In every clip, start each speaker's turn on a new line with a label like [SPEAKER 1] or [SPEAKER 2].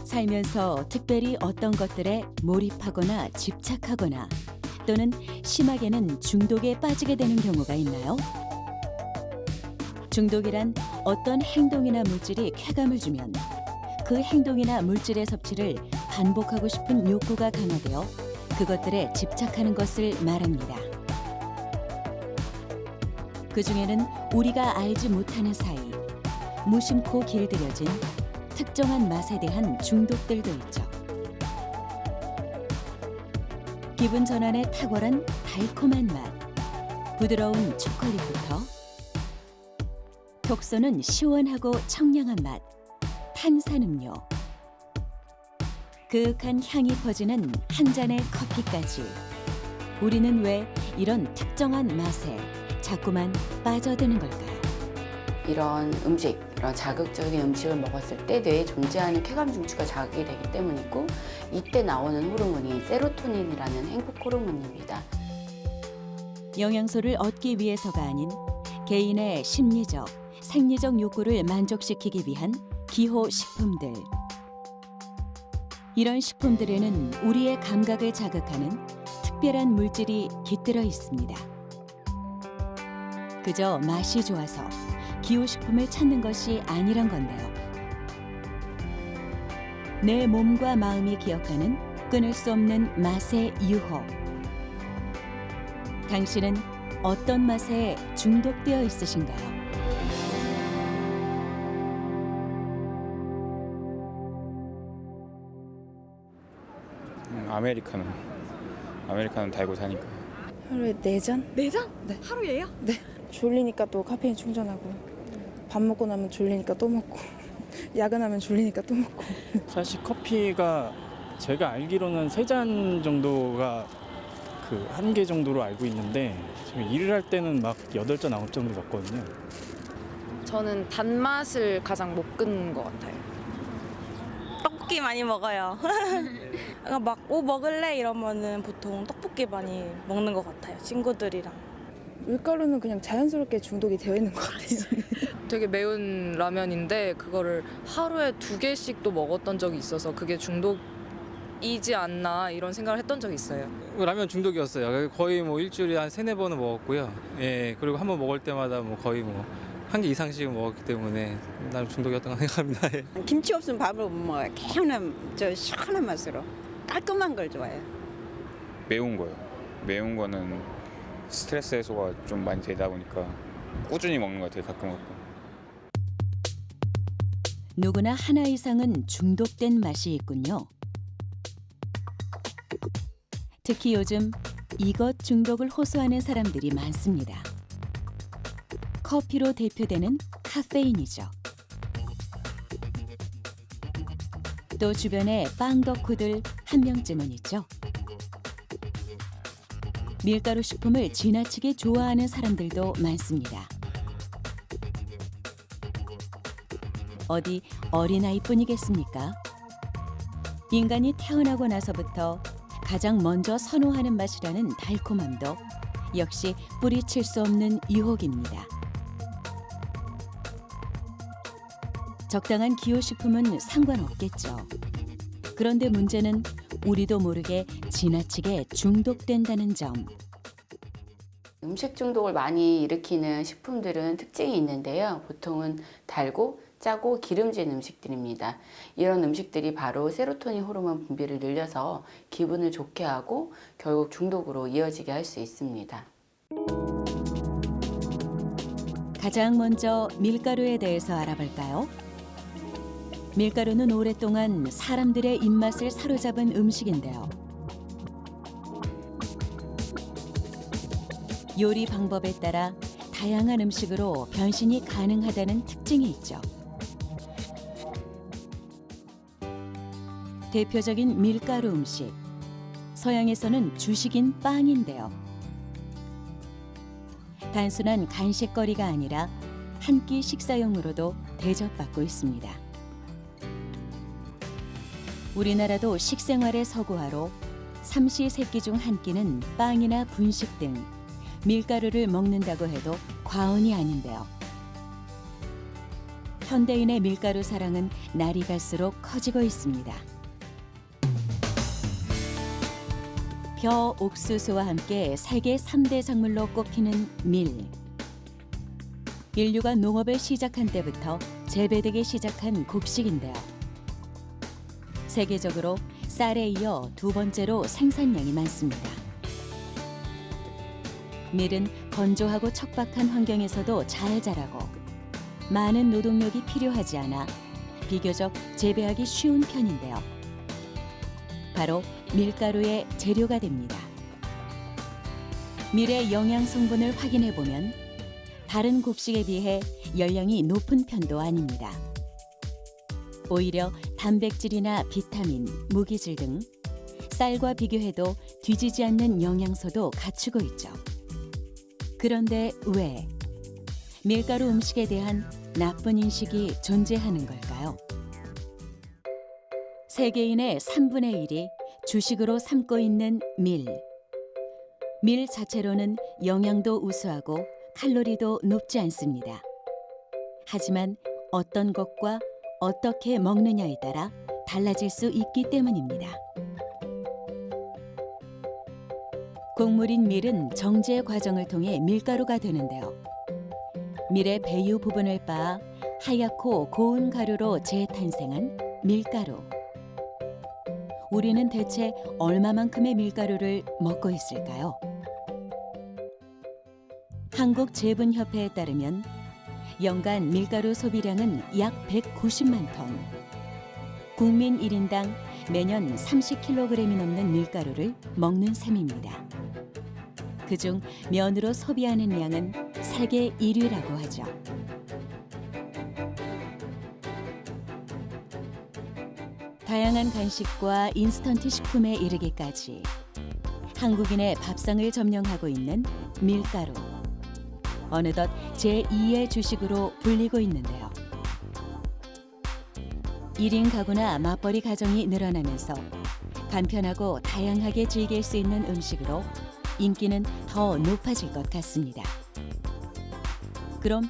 [SPEAKER 1] 살면서 특별히 어떤 것들에 몰입하거나 집착하거나 또는 심하게는 중독에 빠지게 되는 경우가 있나요? 중독이란 어떤 행동이나 물질이 쾌감을 주면 그 행동이나 물질의 섭취를 반복하고 싶은 욕구가 강화되어 그것들에 집착하는 것을 말합니다. 그 중에는 우리가 알지 못하는 사이 무심코 길들여진 특정한 맛에 대한 중독들도 있죠. 기분 전환에 탁월한 달콤한 맛, 부드러운 초콜릿부터 톡 쏘는 시원하고 청량한 맛, 탄산음료, 그윽한 향이 퍼지는 한 잔의 커피까지 우리는 왜 이런 특정한 맛에 자꾸만 빠져드는 걸까요?
[SPEAKER 2] 이런 음식, 이런 자극적인 음식을 먹었을 때 뇌에 존재하는 쾌감 중추가 자극이 되기 때문이고 이때 나오는 호르몬이 세로토닌이라는 행복 호르몬입니다.
[SPEAKER 1] 영양소를 얻기 위해서가 아닌 개인의 심리적, 생리적 욕구를 만족시키기 위한 기호 식품들. 이런 식품들에는 우리의 감각을 자극하는 특별한 물질이 깃들어 있습니다. 그저 맛이 좋아서 기호식품을 찾는 것이 아니란 건데요. 내 몸과 마음이 기억하는 끊을 수 없는 맛의 유혹. 당신은 어떤 맛에 중독되어 있으신가요?
[SPEAKER 3] 아메리카노 달고 사니까.
[SPEAKER 4] 하루에 4잔?
[SPEAKER 5] 4잔?
[SPEAKER 4] 네.
[SPEAKER 5] 하루에요?
[SPEAKER 4] 네. 졸리니까 또 카페인 충전하고 밥 먹고 나면 졸리니까 또 먹고 야근하면 졸리니까 또 먹고.
[SPEAKER 6] 사실 커피가 제가 알기로는 3잔 정도가 그 한계 정도로 알고 있는데 지금 일을 할 때는 막 8잔, 9잔 정도 먹거든요.
[SPEAKER 5] 저는 단맛을 가장 못 끊는 것 같아요.
[SPEAKER 7] 떡볶이 많이 먹어요. 그러니까 막 뭐 먹을래 이러면은 보통 떡볶이 많이 먹는 것 같아요. 친구들이랑.
[SPEAKER 4] 밀가루는 그냥 자연스럽게 중독이 되어 있는 것 같아요.
[SPEAKER 8] 되게 매운 라면인데 그거를 하루에 2개씩도 먹었던 적이 있어서 그게 중독이지 않나 이런 생각을 했던 적이 있어요.
[SPEAKER 3] 라면 중독이었어요. 거의 뭐 일주일에 한 3-4번은 먹었고요. 예, 그리고 한 번 먹을 때마다 뭐 거의 뭐 한 개 이상씩은 먹었기 때문에 나름 중독이었던 거 생각합니다. 예.
[SPEAKER 9] 김치 없으면 밥을 못 먹어요. 개운한 시원한 맛으로 깔끔한 걸 좋아해요.
[SPEAKER 3] 매운 거요. 매운 거는 스트레스 해소가 좀 많이 되다 보니까 꾸준히 먹는 것 같아요. 가끔.
[SPEAKER 1] 누구나 하나 이상은 중독된 맛이 있군요. 특히 요즘 이것 중독을 호소하는 사람들이 많습니다. 커피로 대표되는 카페인이죠. 또 주변에 빵 덕후들 한 명쯤은 있죠. 밀가루 식품을 지나치게 좋아하는 사람들도 많습니다. 어디 어린아이뿐이겠습니까? 인간이 태어나고 나서부터 가장 먼저 선호하는 맛이라는 달콤함도 역시 뿌리칠 수 없는 유혹입니다. 적당한 기호식품은 상관없겠죠. 그런데 문제는 우리도 모르게 지나치게 중독된다는 점.
[SPEAKER 2] 음식 중독을 많이 일으키는 식품들은 특징이 있는데요. 보통은 달고 짜고 기름진 음식들입니다. 이런 음식들이 바로 세로토닌 호르몬 분비를 늘려서 기분을 좋게 하고 결국 중독으로 이어지게 할 수 있습니다.
[SPEAKER 1] 가장 먼저 밀가루에 대해서 알아볼까요? 밀가루는 오랫동안 사람들의 입맛을 사로잡은 음식인데요. 요리 방법에 따라 다양한 음식으로 변신이 가능하다는 특징이 있죠. 대표적인 밀가루 음식, 서양에서는 주식인 빵인데요. 단순한 간식거리가 아니라 한 끼 식사용으로도 대접받고 있습니다. 우리나라도 식생활의 서구화로 삼시세끼 중 한 끼는 빵이나 분식 등 밀가루를 먹는다고 해도 과언이 아닌데요. 현대인의 밀가루 사랑은 날이 갈수록 커지고 있습니다. 벼, 옥수수와 함께 세계 3대 작물로 꼽히는 밀. 인류가 농업을 시작한 때부터 재배되기 시작한 곡식인데요. 세계적으로 쌀에 이어 두 번째로 생산량이 많습니다. 밀은 건조하고 척박한 환경에서도 잘 자라고 많은 노동력이 필요하지 않아 비교적 재배하기 쉬운 편인데요. 바로 밀가루의 재료가 됩니다. 밀의 영양 성분을 확인해 보면 다른 곡식에 비해 열량이 높은 편도 아닙니다. 오히려 단백질이나 비타민, 무기질 등 쌀과 비교해도 뒤지지 않는 영양소도 갖추고 있죠. 그런데 왜 밀가루 음식에 대한 나쁜 인식이 존재하는 걸까요? 세계인의 3분의 1이 주식으로 삼고 있는 밀. 밀 자체로는 영양도 우수하고 칼로리도 높지 않습니다. 하지만 어떤 것과 어떻게 먹느냐에 따라 달라질 수 있기 때문입니다. 곡물인 밀은 정제 과정을 통해 밀가루가 되는데요. 밀의 배유 부분을 빻아 하얗고 고운 가루로 재탄생한 밀가루. 우리는 대체 얼마만큼의 밀가루를 먹고 있을까요? 한국제분협회에 따르면 연간 밀가루 소비량은 약 190만 톤. 국민 1인당 매년 30kg이 넘는 밀가루를 먹는 셈입니다. 그중 면으로 소비하는 양은 세계 1위라고 하죠. 다양한 간식과 인스턴트 식품에 이르기까지 한국인의 밥상을 점령하고 있는 밀가루. 어느덧 제2의 주식으로 불리고 있는데요. 1인 가구나 맞벌이 가정이 늘어나면서 간편하고 다양하게 즐길 수 있는 음식으로 인기는 더 높아질 것 같습니다. 그럼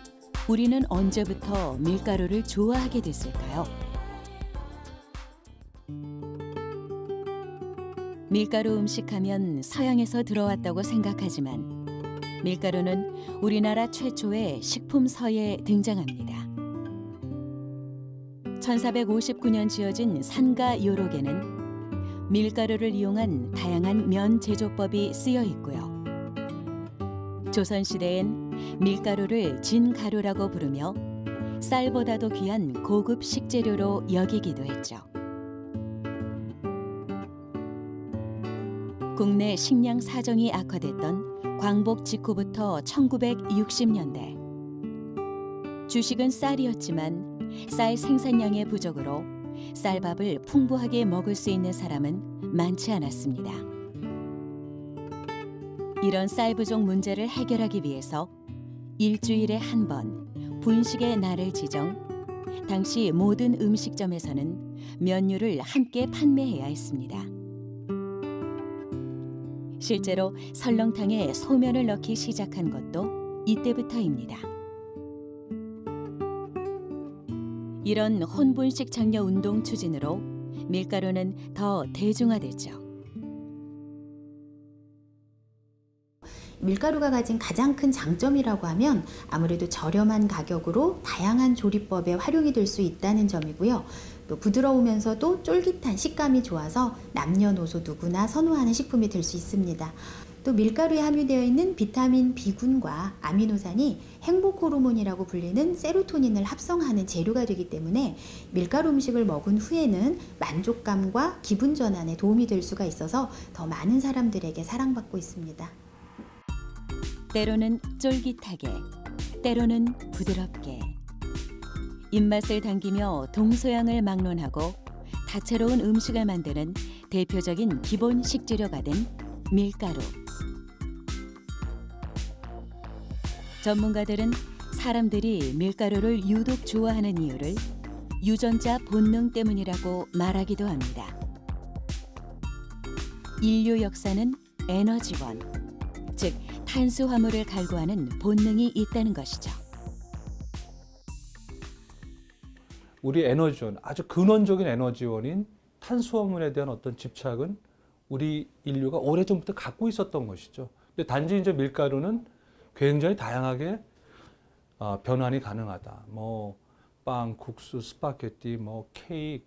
[SPEAKER 1] 우리는 언제부터 밀가루를 좋아하게 됐을까요? 밀가루 음식하면 서양에서 들어왔다고 생각하지만 밀가루는 우리나라 최초의 식품서에 등장합니다. 1459년 지어진 산가 요록에는 밀가루를 이용한 다양한 면 제조법이 쓰여 있고요. 조선시대엔 밀가루를 진가루라고 부르며 쌀보다도 귀한 고급 식재료로 여기기도 했죠. 국내 식량 사정이 악화됐던 광복 직후부터 1960년대. 주식은 쌀이었지만 쌀 생산량의 부족으로 쌀밥을 풍부하게 먹을 수 있는 사람은 많지 않았습니다. 이런 쌀 부족 문제를 해결하기 위해서 일주일에 한 번 분식의 날을 지정, 당시 모든 음식점에서는 면류를 함께 판매해야 했습니다. 실제로 설렁탕에 소면을 넣기 시작한 것도 이때부터입니다. 이런 혼분식 장려 운동 추진으로 밀가루는 더 대중화됐죠.
[SPEAKER 10] 밀가루가 가진 가장 큰 장점이라고 하면 아무래도 저렴한 가격으로 다양한 조리법에 활용이 될 수 있다는 점이고요. 또 부드러우면서도 쫄깃한 식감이 좋아서 남녀노소 누구나 선호하는 식품이 될 수 있습니다. 또 밀가루에 함유되어 있는 비타민 B군과 아미노산이 행복 호르몬이라고 불리는 세로토닌을 합성하는 재료가 되기 때문에 밀가루 음식을 먹은 후에는 만족감과 기분 전환에 도움이 될 수가 있어서 더 많은 사람들에게 사랑받고 있습니다.
[SPEAKER 1] 때로는 쫄깃하게, 때로는 부드럽게. 입맛을 당기며 동서양을 막론하고 다채로운 음식을 만드는 대표적인 기본 식재료가 된 밀가루. 전문가들은 사람들이 밀가루를 유독 좋아하는 이유를 유전자 본능 때문이라고 말하기도 합니다. 인류 역사는 에너지원, 즉 탄수화물을 갈구하는 본능이 있다는 것이죠.
[SPEAKER 11] 우리 에너지원, 아주 근원적인 에너지원인 탄수화물에 대한 어떤 집착은 우리 인류가 오래전부터 갖고 있었던 것이죠. 근데 단지 이제 밀가루는 굉장히 다양하게 변환이 가능하다. 뭐 빵, 국수, 스파게티, 뭐 케이크,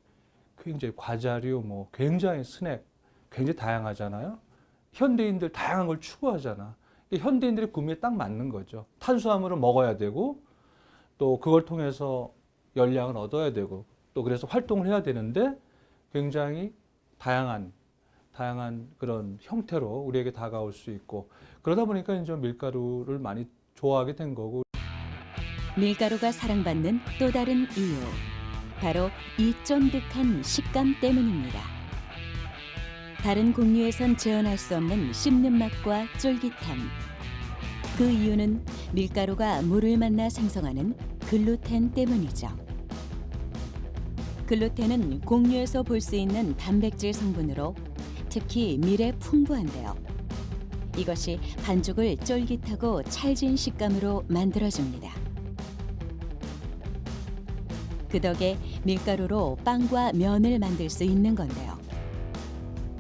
[SPEAKER 11] 굉장히 과자류, 뭐 굉장히 스낵, 굉장히 다양하잖아요. 현대인들 다양한 걸 추구하잖아. 현대인들의 구미에 딱 맞는 거죠. 탄수화물을 먹어야 되고 또 그걸 통해서 열량을 얻어야 되고 또 그래서 활동을 해야 되는데 굉장히 다양한 그런 형태로 우리에게 다가올 수 있고 그러다 보니까 이제 밀가루를 많이 좋아하게 된 거고.
[SPEAKER 1] 밀가루가 사랑받는 또 다른 이유, 바로 이 쫀득한 식감 때문입니다. 다른 곡류에선 재현할 수 없는 씹는 맛과 쫄깃함. 그 이유는 밀가루가 물을 만나 생성하는 글루텐 때문이죠. 글루텐은 곡류에서 볼 수 있는 단백질 성분으로 특히 밀에 풍부한데요. 이것이 반죽을 쫄깃하고 찰진 식감으로 만들어줍니다. 그 덕에 밀가루로 빵과 면을 만들 수 있는 건데요.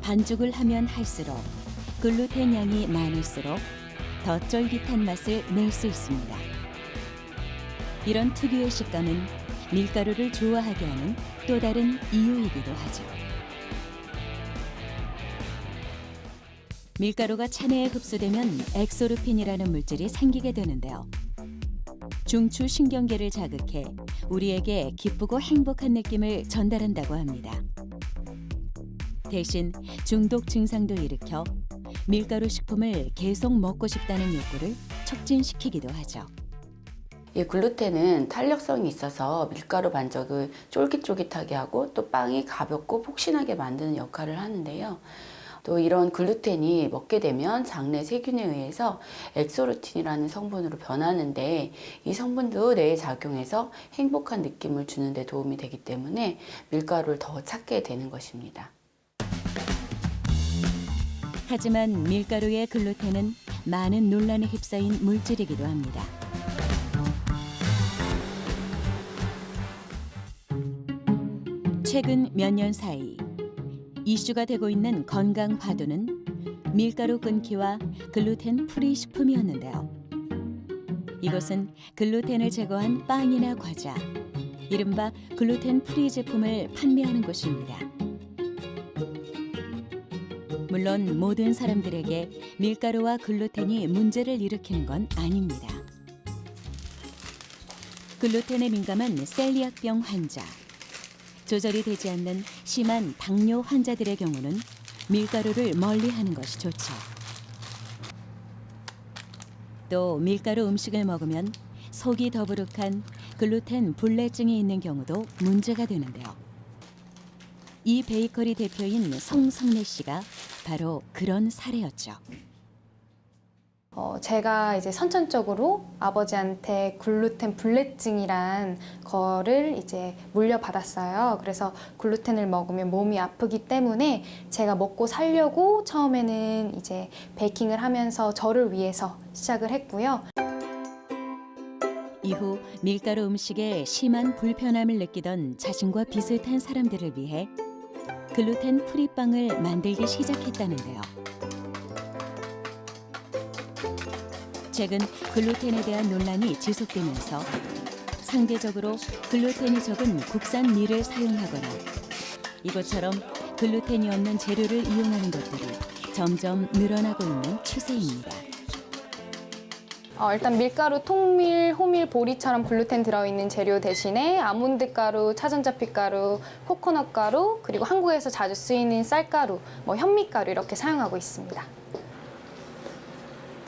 [SPEAKER 1] 반죽을 하면 할수록 글루텐 양이 많을수록 더 쫄깃한 맛을 낼 수 있습니다. 이런 특유의 식감은 밀가루를 좋아하게 하는 또 다른 이유이기도 하죠. 밀가루가 체내에 흡수되면 엑소르핀이라는 물질이 생기게 되는데요. 중추신경계를 자극해 우리에게 기쁘고 행복한 느낌을 전달한다고 합니다. 대신 중독 증상도 일으켜 밀가루 식품을 계속 먹고 싶다는 욕구를 촉진시키기도 하죠.
[SPEAKER 2] 이 글루텐은 탄력성이 있어서 밀가루 반죽을 쫄깃쫄깃하게 하고 또 빵이 가볍고 폭신하게 만드는 역할을 하는데요. 또 이런 글루텐이 먹게 되면 장내 세균에 의해서 엑소르틴이라는 성분으로 변하는데 이 성분도 뇌에 작용해서 행복한 느낌을 주는 데 도움이 되기 때문에 밀가루를 더 찾게 되는 것입니다.
[SPEAKER 1] 하지만 밀가루의 글루텐은 많은 논란에 휩싸인 물질이기도 합니다. 최근 몇 년 사이 이슈가 되고 있는 건강 화두는 밀가루 끊기와 글루텐 프리 식품이었는데요. 이것은 글루텐을 제거한 빵이나 과자, 이른바 글루텐 프리 제품을 판매하는 곳입니다. 물론 모든 사람들에게 밀가루와 글루텐이 문제를 일으키는 건 아닙니다. 글루텐에 민감한 셀리악병 환자, 조절이 되지 않는 심한 당뇨 환자들의 경우는 밀가루를 멀리하는 것이 좋죠. 또 밀가루 음식을 먹으면 속이 더부룩한 글루텐 불내증이 있는 경우도 문제가 되는데요. 이 베이커리 대표인 송성래 씨가 바로 그런 사례였죠.
[SPEAKER 12] 제가 이제 선천적으로 아버지한테 글루텐 불내증이란 거를 이제 물려받았어요. 그래서 글루텐을 먹으면 몸이 아프기 때문에 제가 먹고 살려고 처음에는 이제 베이킹을 하면서 저를 위해서 시작을 했고요.
[SPEAKER 1] 이후 밀가루 음식에 심한 불편함을 느끼던 자신과 비슷한 사람들을 위해 글루텐 프리 빵을 만들기 시작했다는데요. 최근 글루텐에 대한 논란이 지속되면서 상대적으로 글루텐이 적은 국산 밀을 사용하거나 이것처럼 글루텐이 없는 재료를 이용하는 것들이 점점 늘어나고 있는 추세입니다.
[SPEAKER 12] 일단 밀가루, 통밀, 호밀, 보리처럼 글루텐 들어있는 재료 대신에 아몬드 가루, 차전자핏가루, 코코넛 가루, 그리고 한국에서 자주 쓰이는 쌀가루, 현미가루 이렇게 사용하고 있습니다.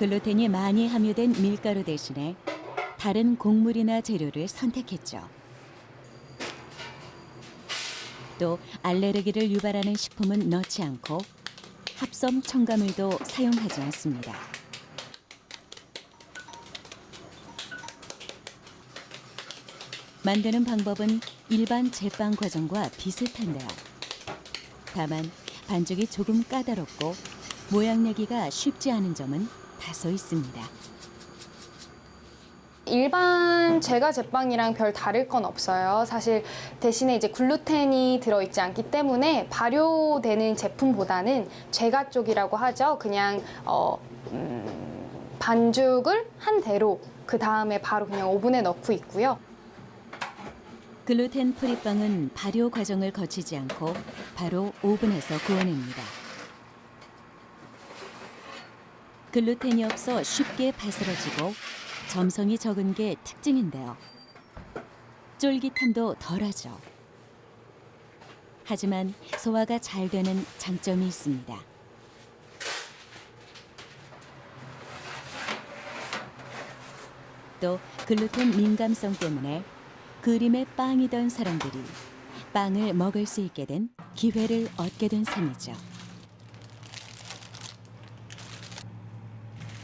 [SPEAKER 1] 글루텐이 많이 함유된 밀가루 대신에 다른 곡물이나 재료를 선택했죠. 또 알레르기를 유발하는 식품은 넣지 않고 합성 첨가물도 사용하지 않습니다. 만드는 방법은 일반 제빵 과정과 비슷한데요. 다만 반죽이 조금 까다롭고 모양 내기가 쉽지 않은 점은 다소 있습니다.
[SPEAKER 12] 일반 제과 제빵이랑 별 다를 건 없어요. 사실 대신에 이제 글루텐이 들어있지 않기 때문에 발효되는 제품보다는 제과 쪽이라고 하죠. 그냥 반죽을 한 대로 그 다음에 바로 그냥 오븐에 넣고 있고요.
[SPEAKER 1] 글루텐 프리 빵은 발효 과정을 거치지 않고 바로 오븐에서 구워냅니다. 글루텐이 없어 쉽게 바스러지고 점성이 적은 게 특징인데요. 쫄깃함도 덜하죠. 하지만 소화가 잘 되는 장점이 있습니다. 또 글루텐 민감성 때문에 그림의 빵이던 사람들이 빵을 먹을 수 있게 된 기회를 얻게 된 셈이죠.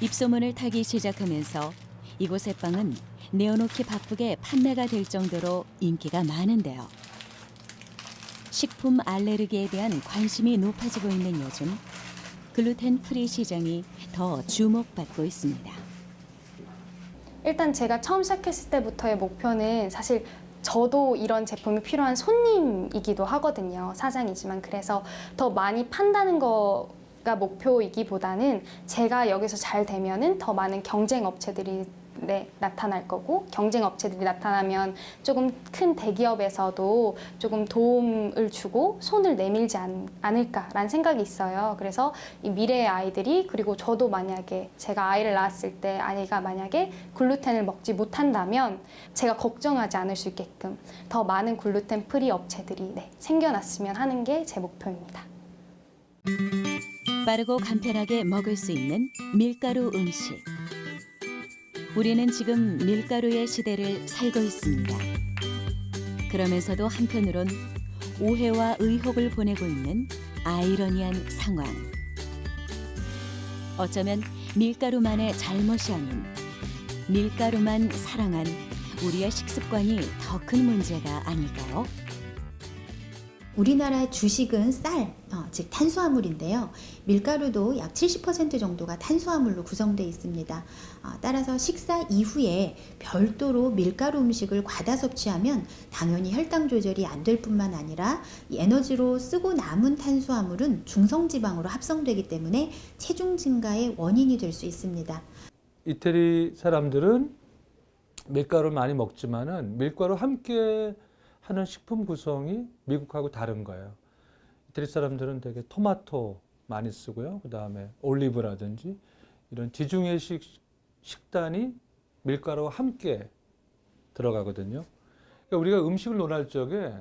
[SPEAKER 1] 입소문을 타기 시작하면서 이곳의 빵은 내어놓기 바쁘게 판매가 될 정도로 인기가 많은데요. 식품 알레르기에 대한 관심이 높아지고 있는 요즘 글루텐 프리 시장이 더 주목받고 있습니다.
[SPEAKER 12] 일단 제가 처음 시작했을 때부터의 목표는 사실 저도 이런 제품이 필요한 손님이기도 하거든요. 사장이지만 그래서 더 많이 판다는 거가 목표이기보다는 제가 여기서 잘 되면은 더 많은 경쟁 업체들이 나타날 거고 경쟁 업체들이 나타나면 조금 큰 대기업에서도 조금 도움을 주고 손을 내밀지 않을까라는 생각이 있어요. 그래서 이 미래의 아이들이 그리고 저도 만약에 제가 아이를 낳았을 때 아이가 만약에 글루텐을 먹지 못한다면 제가 걱정하지 않을 수 있게끔 더 많은 글루텐 프리 업체들이 생겨났으면 하는 게 제 목표입니다.
[SPEAKER 1] 빠르고 간편하게 먹을 수 있는 밀가루 음식. 우리는 지금 밀가루의 시대를 살고 있습니다. 그러면서도 한편으론 오해와 의혹을 보내고 있는 아이러니한 상황. 어쩌면 밀가루만의 잘못이 아닌 밀가루만 사랑한 우리의 식습관이 더 큰 문제가 아닐까요?
[SPEAKER 10] 우리나라 주식은 쌀, 즉 탄수화물인데요. 밀가루도 약 70% 정도가 탄수화물로 구성되어 있습니다. 따라서 식사 이후에 별도로 밀가루 음식을 과다 섭취하면 당연히 혈당 조절이 안 될 뿐만 아니라 이 에너지로 쓰고 남은 탄수화물은 중성지방으로 합성되기 때문에 체중 증가의 원인이 될 수 있습니다.
[SPEAKER 11] 이태리 사람들은 밀가루를 많이 먹지만은 밀가루 함께 하는 식품 구성이 미국하고 다른 거예요. 이태리 사람들은 되게 토마토 많이 쓰고요. 그 다음에 올리브라든지 이런 지중해식 식단이 밀가루와 함께 들어가거든요. 그러니까 우리가 음식을 논할 적에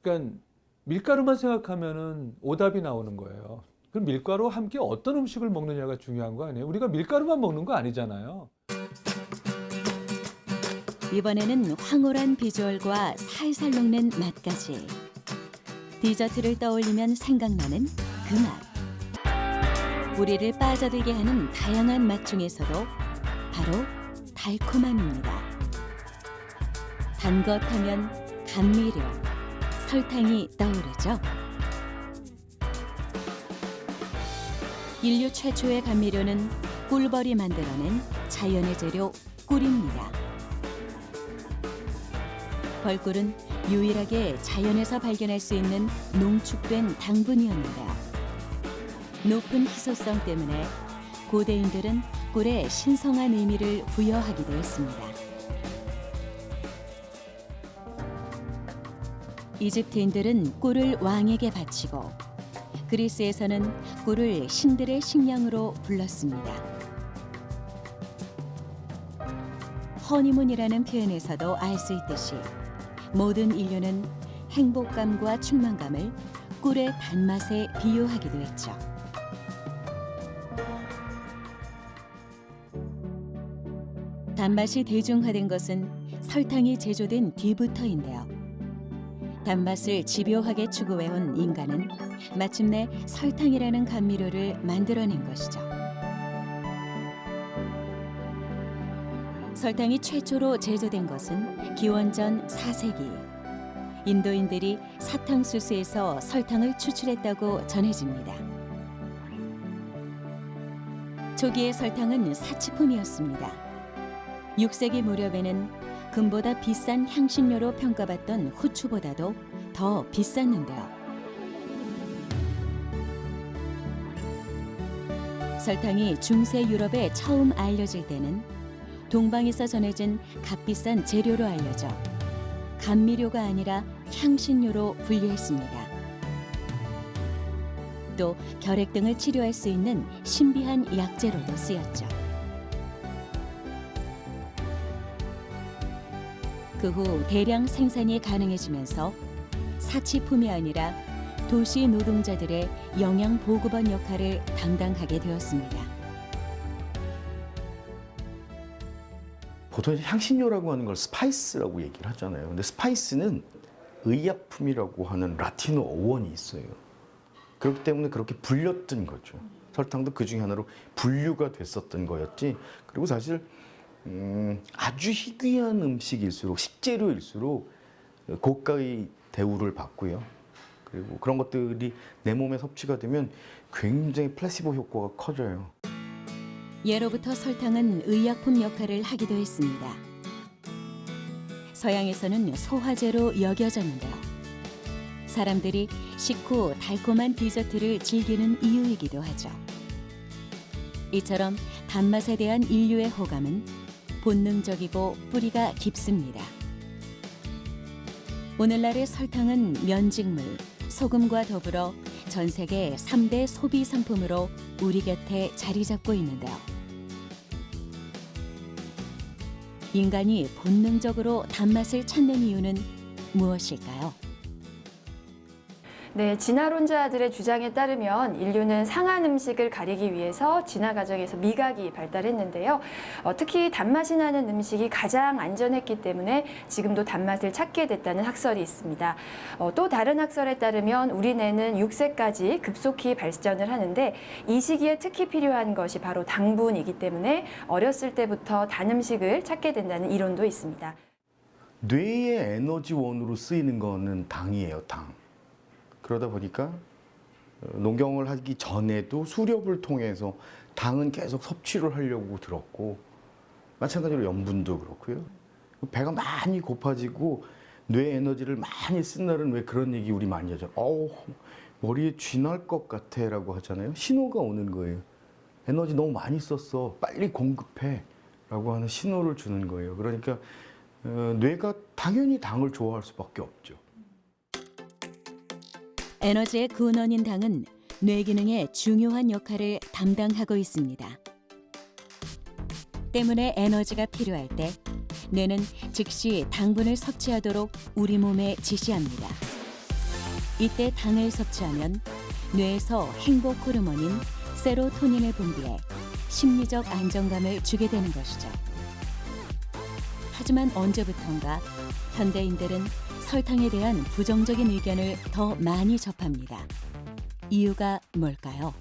[SPEAKER 11] 그러니까 밀가루만 생각하면은 오답이 나오는 거예요. 그럼 밀가루와 함께 어떤 음식을 먹느냐가 중요한 거 아니에요? 우리가 밀가루만 먹는 거 아니잖아요.
[SPEAKER 1] 이번에는 황홀한 비주얼과 살살 녹는 맛까지. 디저트를 떠올리면 생각나는 그 맛. 우리를 빠져들게 하는 다양한 맛 중에서도 바로 달콤함입니다. 단 것 하면 감미료, 설탕이 떠오르죠. 인류 최초의 감미료는 꿀벌이 만들어낸 자연의 재료 꿀입니다. 벌꿀은 유일하게 자연에서 발견할 수 있는 농축된 당분이었는데요. 높은 희소성 때문에 고대인들은 꿀에 신성한 의미를 부여하기도 했습니다. 이집트인들은 꿀을 왕에게 바치고 그리스에서는 꿀을 신들의 식량으로 불렀습니다. 허니문이라는 표현에서도 알 수 있듯이 모든 인류는 행복감과 충만감을 꿀의 단맛에 비유하기도 했죠. 단맛이 대중화된 것은 설탕이 제조된 뒤부터인데요. 단맛을 집요하게 추구해온 인간은 마침내 설탕이라는 감미료를 만들어낸 것이죠. 설탕이 최초로 제조된 것은 기원전 4세기. 인도인들이 사탕수수에서 설탕을 추출했다고 전해집니다. 초기의 설탕은 사치품이었습니다. 6세기 무렵에는 금보다 비싼 향신료로 평가받던 후추보다도 더 비쌌는데요. 설탕이 중세 유럽에 처음 알려질 때는 동방에서 전해진 값비싼 재료로 알려져 감미료가 아니라 향신료로 분류했습니다. 또 결핵 등을 치료할 수 있는 신비한 약재로도 쓰였죠. 그 후 대량 생산이 가능해지면서 사치품이 아니라 도시 노동자들의 영양 보급원 역할을 담당하게 되었습니다.
[SPEAKER 13] 보통 향신료라고 하는 걸 스파이스라고 얘기를 하잖아요. 근데 스파이스는 의약품이라고 하는 라틴어 어원이 있어요. 그렇기 때문에 그렇게 불렸던 거죠. 설탕도 그 중에 하나로 분류가 됐었던 거였지. 그리고 사실 아주 희귀한 음식일수록, 식재료일수록 고가의 대우를 받고요. 그리고 그런 것들이 내 몸에 섭취가 되면 굉장히 플라시보 효과가 커져요.
[SPEAKER 1] 예로부터 설탕은 의약품 역할을 하기도 했습니다. 서양에서는 소화제로 여겨졌는데요. 사람들이 식후 달콤한 디저트를 즐기는 이유이기도 하죠. 이처럼 단맛에 대한 인류의 호감은 본능적이고 뿌리가 깊습니다. 오늘날의 설탕은 면직물, 소금과 더불어 전 세계 3대 소비 상품으로 우리 곁에 자리 잡고 있는데요. 인간이 본능적으로 단맛을 찾는 이유는 무엇일까요?
[SPEAKER 14] 네, 진화론자들의 주장에 따르면 인류는 상한 음식을 가리기 위해서 진화 과정에서 미각이 발달했는데요. 특히 단맛이 나는 음식이 가장 안전했기 때문에 지금도 단맛을 찾게 됐다는 학설이 있습니다. 또 다른 학설에 따르면 우리 뇌는 6세까지 급속히 발전을 하는데 이 시기에 특히 필요한 것이 바로 당분이기 때문에 어렸을 때부터 단 음식을 찾게 된다는 이론도 있습니다.
[SPEAKER 13] 뇌의 에너지원으로 쓰이는 거는 당이에요, 당. 그러다 보니까 농경을 하기 전에도 수렵을 통해서 당은 계속 섭취를 하려고 들었고, 마찬가지로 염분도 그렇고요. 배가 많이 고파지고 뇌 에너지를 많이 쓴 날은 왜 그런 얘기 우리 많이 하죠. 머리에 쥐 날 것 같아 라고 하잖아요. 신호가 오는 거예요. 에너지 너무 많이 썼어, 빨리 공급해 라고 하는 신호를 주는 거예요. 그러니까 뇌가 당연히 당을 좋아할 수밖에 없죠.
[SPEAKER 1] 에너지의 근원인 당은 뇌 기능에 중요한 역할을 담당하고 있습니다. 때문에 에너지가 필요할 때 뇌는 즉시 당분을 섭취하도록 우리 몸에 지시합니다. 이때 당을 섭취하면 뇌에서 행복 호르몬인 세로토닌을 분비해 심리적 안정감을 주게 되는 것이죠. 하지만 언제부턴가 현대인들은 설탕에 대한 부정적인 의견을 더 많이 접합니다. 이유가 뭘까요?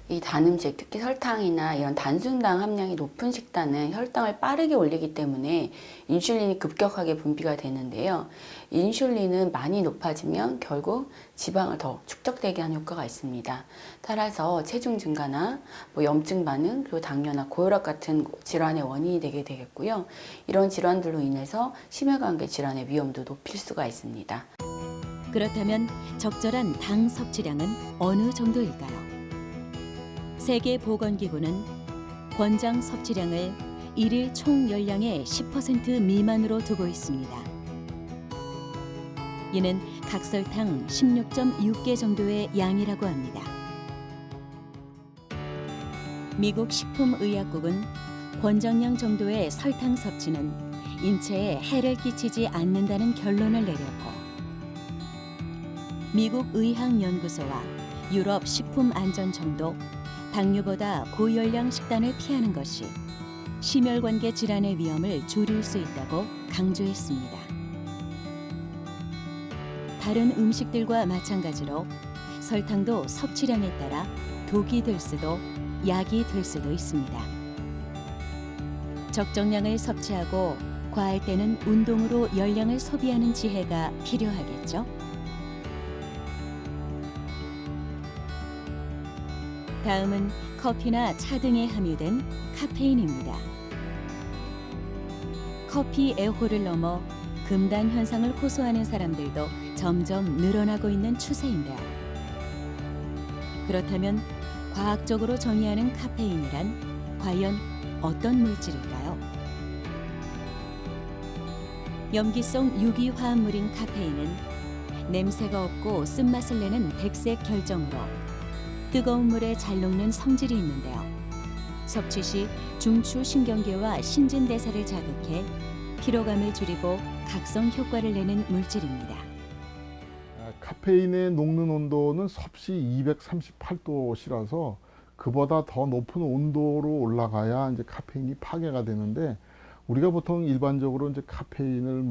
[SPEAKER 2] 이 단 음식, 특히 설탕이나 이런 단순당 함량이 높은 식단은 혈당을 빠르게 올리기 때문에 인슐린이 급격하게 분비가 되는데요. 인슐린은 많이 높아지면 결국 지방을 더 축적되게 하는 효과가 있습니다. 따라서 체중 증가나 염증 반응, 그리고 당뇨나 고혈압 같은 질환의 원인이 되게 되겠고요. 이런 질환들로 인해서 심혈관계 질환의 위험도 높일 수가 있습니다.
[SPEAKER 1] 그렇다면 적절한 당 섭취량은 어느 정도일까요? 세계보건기구는 권장 섭취량을 일일 총 열량의 10% 미만으로 두고 있습니다. 이는 각설탕 16.6개 정도의 양이라고 합니다. 미국 식품의약국은 권장량 정도의 설탕 섭취는 인체에 해를 끼치지 않는다는 결론을 내렸고, 미국 의학연구소와 유럽 식품안전청도 당류보다 고열량 식단을 피하는 것이 심혈관계 질환의 위험을 줄일 수 있다고 강조했습니다. 다른 음식들과 마찬가지로 설탕도 섭취량에 따라 독이 될 수도 약이 될 수도 있습니다. 적정량을 섭취하고 과할 때는 운동으로 열량을 소비하는 지혜가 필요하겠죠. 다음은 커피나 차 등에 함유된 카페인입니다. 커피 애호를 넘어 금단 현상을 호소하는 사람들도 점점 늘어나고 있는 추세인데요. 그렇다면 과학적으로 정의하는 카페인이란 과연 어떤 물질일까요? 염기성 유기화합물인 카페인은 냄새가 없고 쓴맛을 내는 백색 결정으로 뜨거운 물에 잘 녹는 성질이 있는데요. 섭취 시 중추 신경계와 신진대사를 자극해 피로감을 줄이고 각성 효과를 내는 물질입니다.
[SPEAKER 15] 카페인의 녹는 온도는 섭씨 238도시라서 그보다 더 높은 온도로 올라가야 이제 카페인이 파괴가 되는데, 우리가 보통 일반적으로 이제 카페인을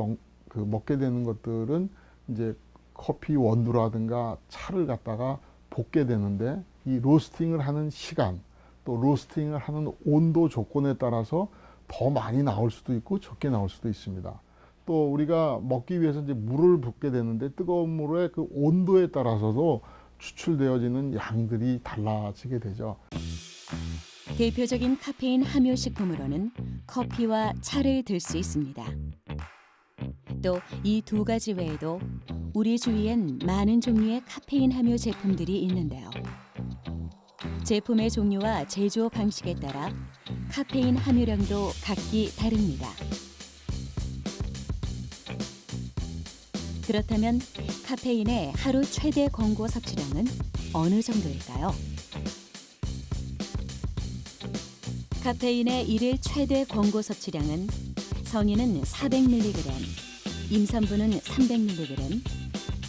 [SPEAKER 15] 먹게 되는 것들은 이제 커피 원두라든가 차를 갖다가 볶게 되는데, 이 로스팅을 하는 시간, 또 로스팅을 하는 온도 조건에 따라서 더 많이 나올 수도 있고 적게 나올 수도 있습니다. 또 우리가 먹기 위해서 이제 물을 붓게 되는데, 뜨거운 물의 그 온도에 따라서도 추출되어지는 양들이 달라지게 되죠.
[SPEAKER 1] 대표적인 카페인 함유 식품으로는 커피와 차를 들 수 있습니다. 또 이 두 가지 외에도 우리 주위엔 많은 종류의 카페인 함유 제품들이 있는데요. 제품의 종류와 제조 방식에 따라 카페인 함유량도 각기 다릅니다. 그렇다면 카페인의 하루 최대 권고 섭취량은 어느 정도일까요? 카페인의 일일 최대 권고 섭취량은 성인은 400mg, 임산부는 300mg,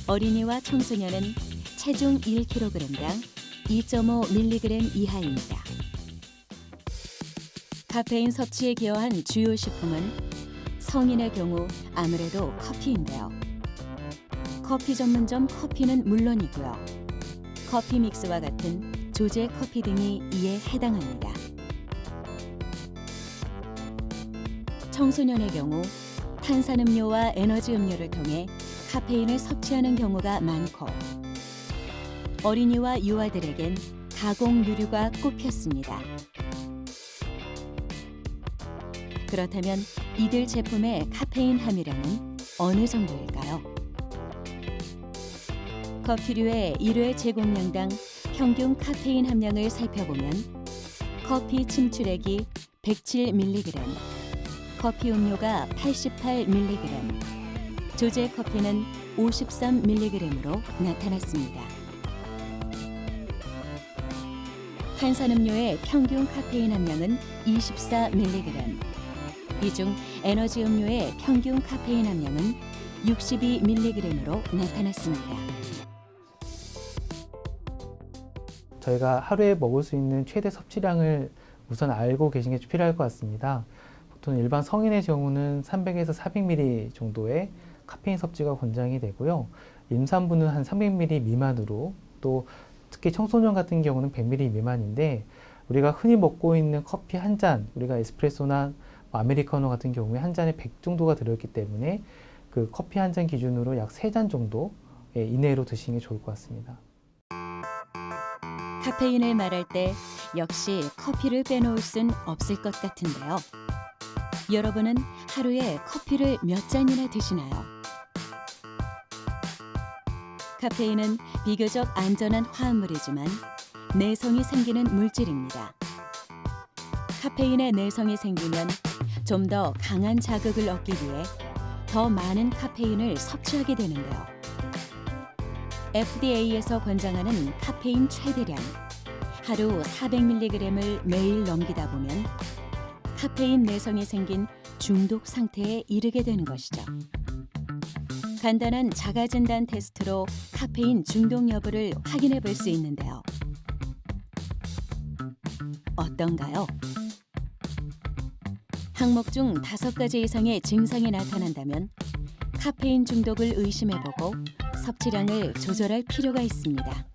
[SPEAKER 1] 어린이와 청소년은 체중 1kg당 2.5mg 이하입니다. 카페인 섭취에 기여한 주요 식품은 성인의 경우 아무래도 커피인데요. 커피 전문점 커피는 물론이고요. 커피 믹스와 같은 조제 커피 등이 이에 해당합니다. 청소년의 경우 탄산음료와 에너지 음료를 통해 카페인을 섭취하는 경우가 많고, 어린이와 유아들에겐 가공 유류가 꼽혔습니다. 그렇다면 이들 제품의 카페인 함유량은 어느 정도일까요? 커피류의 1회 제공량당 평균 카페인 함량을 살펴보면 커피 침출액이 107mg, 커피 음료가 88mg, 조제 커피는 53mg으로 나타났습니다. 탄산음료의 평균 카페인 함량은 24mg, 이 중 에너지 음료의 평균 카페인 함량은 62mg으로 나타났습니다.
[SPEAKER 16] 저희가 하루에 먹을 수 있는 최대 섭취량을 우선 알고 계신 게 필요할 것 같습니다. 보통 일반 성인의 경우는 300에서 400ml 정도의 카페인 섭취가 권장이 되고요. 임산부는 한 300ml 미만으로, 또 특히 청소년 같은 경우는 100ml 미만인데, 우리가 흔히 먹고 있는 커피 한 잔, 우리가 에스프레소나 아메리카노 같은 경우에 한 잔에 100 정도가 들어있기 때문에 그 커피 한 잔 기준으로 약 3잔 정도 이내로 드시는 게 좋을 것 같습니다.
[SPEAKER 1] 카페인을 말할 때 역시 커피를 빼놓을 순 없을 것 같은데요. 여러분은 하루에 커피를 몇 잔이나 드시나요? 카페인은 비교적 안전한 화합물이지만 내성이 생기는 물질입니다. 카페인의 내성이 생기면 좀 더 강한 자극을 얻기 위해 더 많은 카페인을 섭취하게 되는데요. FDA에서 권장하는 카페인 최대량 하루 400mg을 매일 넘기다 보면 카페인 내성이 생긴 중독 상태에 이르게 되는 것이죠. 간단한 자가진단 테스트로 카페인 중독 여부를 확인해 볼 수 있는데요. 어떤가요? 항목 중 5가지 이상의 증상이 나타난다면 카페인 중독을 의심해보고 섭취량을 조절할 필요가 있습니다.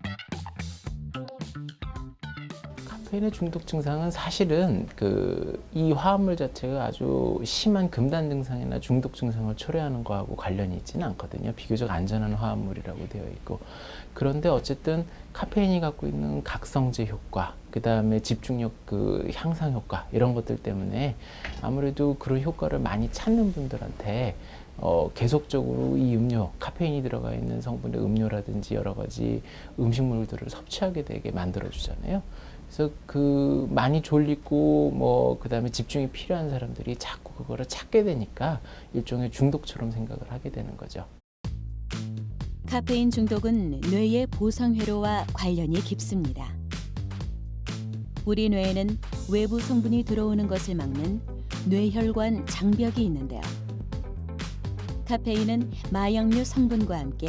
[SPEAKER 17] 카페인의 중독 증상은 사실은 이 화합물 자체가 아주 심한 금단 증상이나 중독 증상을 초래하는 거하고 관련이 있지는 않거든요. 비교적 안전한 화합물이라고 되어 있고. 그런데 어쨌든 카페인이 갖고 있는 각성제 효과, 그 다음에 집중력 향상 효과 이런 것들 때문에 아무래도 그런 효과를 많이 찾는 분들한테 계속적으로 이 음료, 카페인이 들어가 있는 성분의 음료라든지 여러 가지 음식물들을 섭취하게 되게 만들어주잖아요. 그래서 많이 졸리고 그 다음에 집중이 필요한 사람들이 자꾸 그거를 찾게 되니까 일종의 중독처럼 생각을 하게 되는 거죠.
[SPEAKER 1] 카페인 중독은 뇌의 보상회로와 관련이 깊습니다. 우리 뇌에는 외부 성분이 들어오는 것을 막는 뇌혈관 장벽이 있는데요. 카페인은 마약류 성분과 함께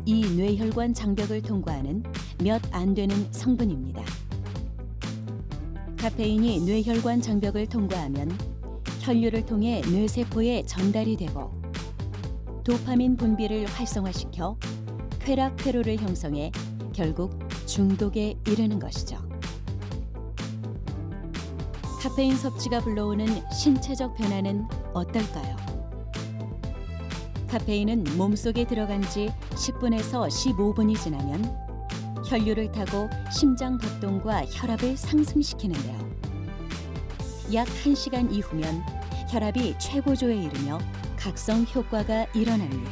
[SPEAKER 1] 이 뇌혈관 장벽을 통과하는 몇 안 되는 성분입니다. 카페인이 뇌혈관 장벽을 통과하면 혈류를 통해 뇌세포에 전달이 되고 도파민 분비를 활성화시켜 쾌락 회로를 형성해 결국 중독에 이르는 것이죠. 카페인 섭취가 불러오는 신체적 변화는 어떨까요? 카페인은 몸속에 들어간 지 10분에서 15분이 지나면 혈류를 타고 심장 박동과 혈압을 상승시키는데요. 약 1시간 이후면 혈압이 최고조에 이르며 각성 효과가 일어납니다.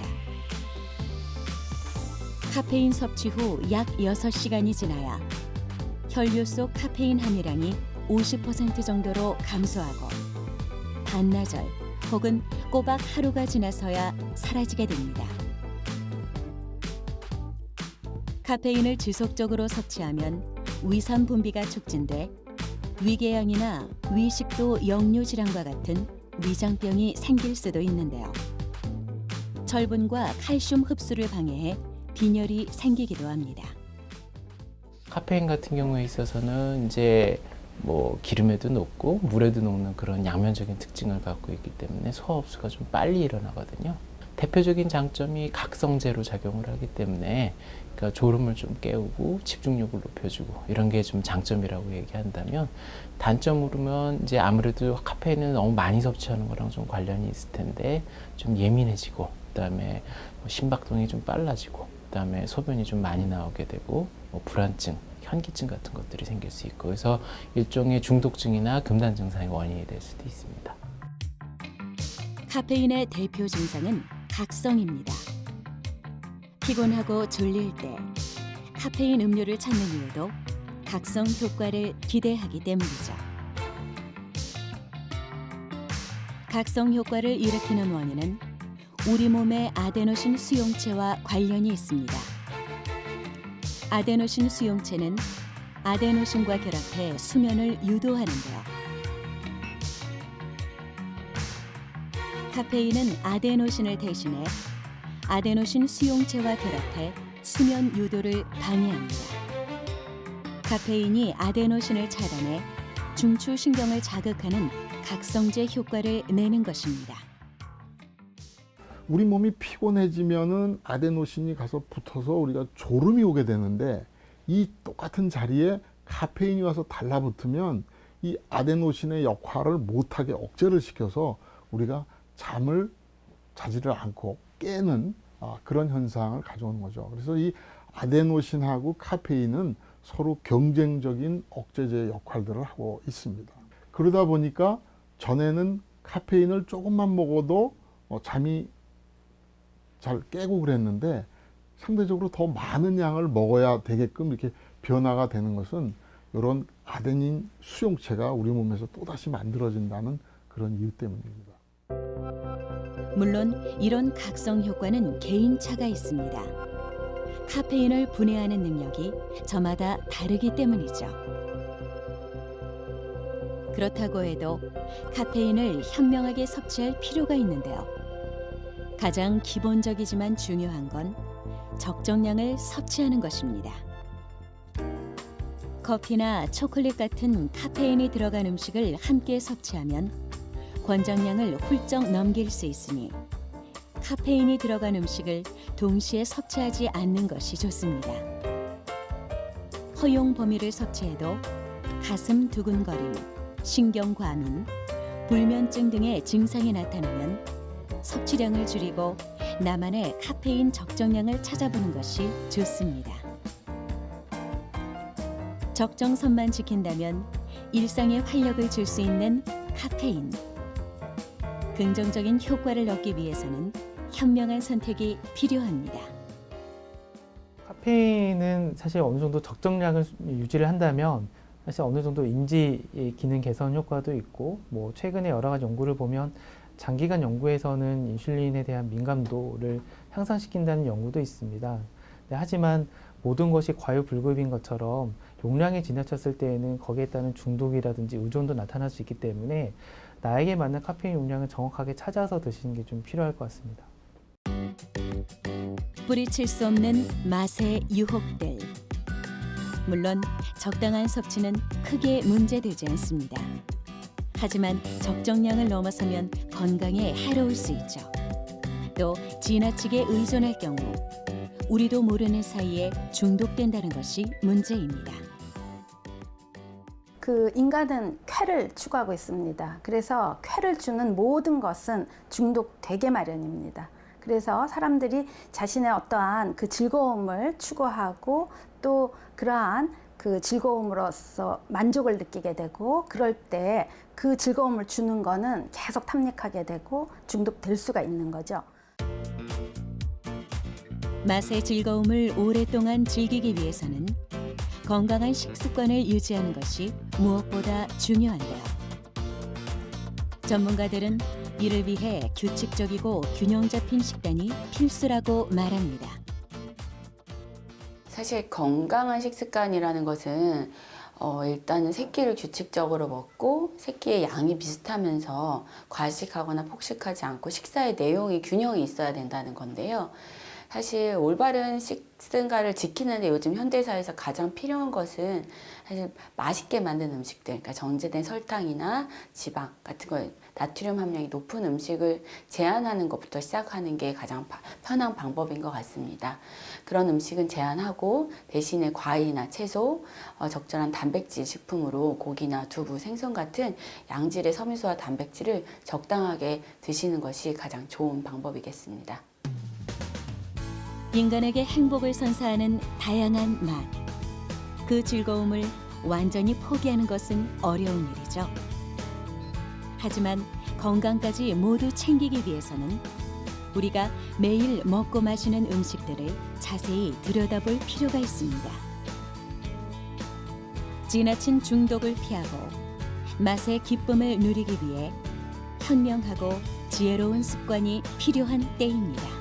[SPEAKER 1] 카페인 섭취 후 약 6시간이 지나야 혈류 속 카페인 함유량이 50% 정도로 감소하고 반나절 혹은 꼬박 하루가 지나서야 사라지게 됩니다. 카페인을 지속적으로 섭취하면 위산 분비가 촉진돼 위궤양이나 위식도 역류 질환과 같은 위장병이 생길 수도 있는데요. 철분과 칼슘 흡수를 방해해 빈혈이 생기기도 합니다.
[SPEAKER 17] 카페인 같은 경우에 있어서는 이제 기름에도 녹고 물에도 녹는 그런 양면적인 특징을 갖고 있기 때문에 소화 흡수가 좀 빨리 일어나거든요. 대표적인 장점이 각성제로 작용을 하기 때문에 그러니까 졸음을 좀 깨우고 집중력을 높여주고 이런 게 좀 장점이라고 얘기한다면 단점으로는 이제 아무래도 카페인을 너무 많이 섭취하는 거랑 좀 관련이 있을 텐데 좀 예민해지고 그다음에 심박동이 좀 빨라지고 그다음에 소변이 좀 많이 나오게 되고 불안증, 현기증 같은 것들이 생길 수 있고 그래서 일종의 중독증이나 금단 증상의 원인이 될 수도 있습니다.
[SPEAKER 1] 카페인의 대표 증상은 각성입니다. 피곤하고 졸릴 때 카페인 음료를 찾는 이유도 각성 효과를 기대하기 때문이죠. 각성 효과를 일으키는 원인은 우리 몸의 아데노신 수용체와 관련이 있습니다. 아데노신 수용체는 아데노신과 결합해 수면을 유도하는데요. 카페인은 아데노신을 대신해 아데노신 수용체와 결합해 수면 유도를 방해합니다. 카페인이 아데노신을 차단해 중추신경을 자극하는 각성제 효과를 내는 것입니다.
[SPEAKER 15] 우리 몸이 피곤해지면은 아데노신이 가서 붙어서 우리가 졸음이 오게 되는데 이 똑같은 자리에 카페인이 와서 달라붙으면 이 아데노신의 역할을 못하게 억제를 시켜서 우리가 잠을 자지를 않고 깨는 그런 현상을 가져오는 거죠. 그래서 이 아데노신하고 카페인은 서로 경쟁적인 억제제 역할들을 하고 있습니다. 그러다 보니까 전에는 카페인을 조금만 먹어도 잠이 잘 깨고 그랬는데 상대적으로 더 많은 양을 먹어야 되게끔 이렇게 변화가 되는 것은 이런 아데닌 수용체가 우리 몸에서 또다시 만들어진다는 그런 이유 때문입니다.
[SPEAKER 1] 물론 이런 각성 효과는 개인차가 있습니다. 카페인을 분해하는 능력이 저마다 다르기 때문이죠. 그렇다고 해도 카페인을 현명하게 섭취할 필요가 있는데요. 가장 기본적이지만 중요한 건 적정량을 섭취하는 것입니다. 커피나 초콜릿 같은 카페인이 들어간 음식을 함께 섭취하면 권장량을 훌쩍 넘길 수 있으니 카페인이 들어간 음식을 동시에 섭취하지 않는 것이 좋습니다. 허용 범위를 섭취해도 가슴 두근거림, 신경과민, 불면증 등의 증상이 나타나면 섭취량을 줄이고 나만의 카페인 적정량을 찾아보는 것이 좋습니다. 적정선만 지킨다면 일상에 활력을 줄 수 있는 카페인. 긍정적인 효과를 얻기 위해서는 현명한 선택이 필요합니다.
[SPEAKER 16] 카페인은 사실 어느 정도 적정량을 유지를 한다면 사실 어느 정도 인지 기능 개선 효과도 있고, 뭐 최근에 여러 가지 연구를 보면 장기간 연구에서는 인슐린에 대한 민감도를 향상시킨다는 연구도 있습니다. 네, 하지만 모든 것이 과유불급인 것처럼 용량이 지나쳤을 때에는 거기에 따른 중독이라든지 의존도 나타날 수 있기 때문에 나에게 맞는 카페인 용량을 정확하게 찾아서 드시는 게 좀 필요할 것 같습니다.
[SPEAKER 1] 뿌리칠 수 없는 맛의 유혹들. 물론 적당한 섭취는 크게 문제되지 않습니다. 하지만 적정량을 넘어서면 건강에 해로울 수 있죠. 또 지나치게 의존할 경우 우리도 모르는 사이에 중독된다는 것이 문제입니다.
[SPEAKER 18] 그 인간은 쾌를 추구하고 있습니다. 그래서 쾌를 주는 모든 것은 중독되게 마련입니다. 그래서 사람들이 자신의 어떠한 그 즐거움을 추구하고 또 그러한 그 즐거움으로써 만족을 느끼게 되고, 그럴 때 그 즐거움을 주는 거는 계속 탐닉하게 되고 중독될 수가 있는 거죠.
[SPEAKER 1] 맛의 즐거움을 오랫동안 즐기기 위해서는 건강한 식습관을 유지하는 것이 무엇보다 중요한데요. 전문가들은 이를 위해 규칙적이고 균형 잡힌 식단이 필수라고 말합니다.
[SPEAKER 2] 사실 건강한 식습관이라는 것은 일단은 새끼를 규칙적으로 먹고 새끼의 양이 비슷하면서 과식하거나 폭식하지 않고 식사의 내용이 균형이 있어야 된다는 건데요. 사실 올바른 식습관을 지키는데 요즘 현대사회에서 가장 필요한 것은 사실 맛있게 만든 음식들, 그러니까 정제된 설탕이나 지방 같은 거, 나트륨 함량이 높은 음식을 제한하는 것부터 시작하는 게 가장 편한 방법인 것 같습니다. 그런 음식은 제한하고 대신에 과일이나 채소, 적절한 단백질 식품으로 고기나 두부, 생선 같은 양질의 섬유소와 단백질을 적당하게 드시는 것이 가장 좋은 방법이겠습니다.
[SPEAKER 1] 인간에게 행복을 선사하는 다양한 맛. 그 즐거움을 완전히 포기하는 것은 어려운 일이죠. 하지만 건강까지 모두 챙기기 위해서는 우리가 매일 먹고 마시는 음식들을 자세히 들여다볼 필요가 있습니다. 지나친 중독을 피하고 맛의 기쁨을 누리기 위해 현명하고 지혜로운 습관이 필요한 때입니다.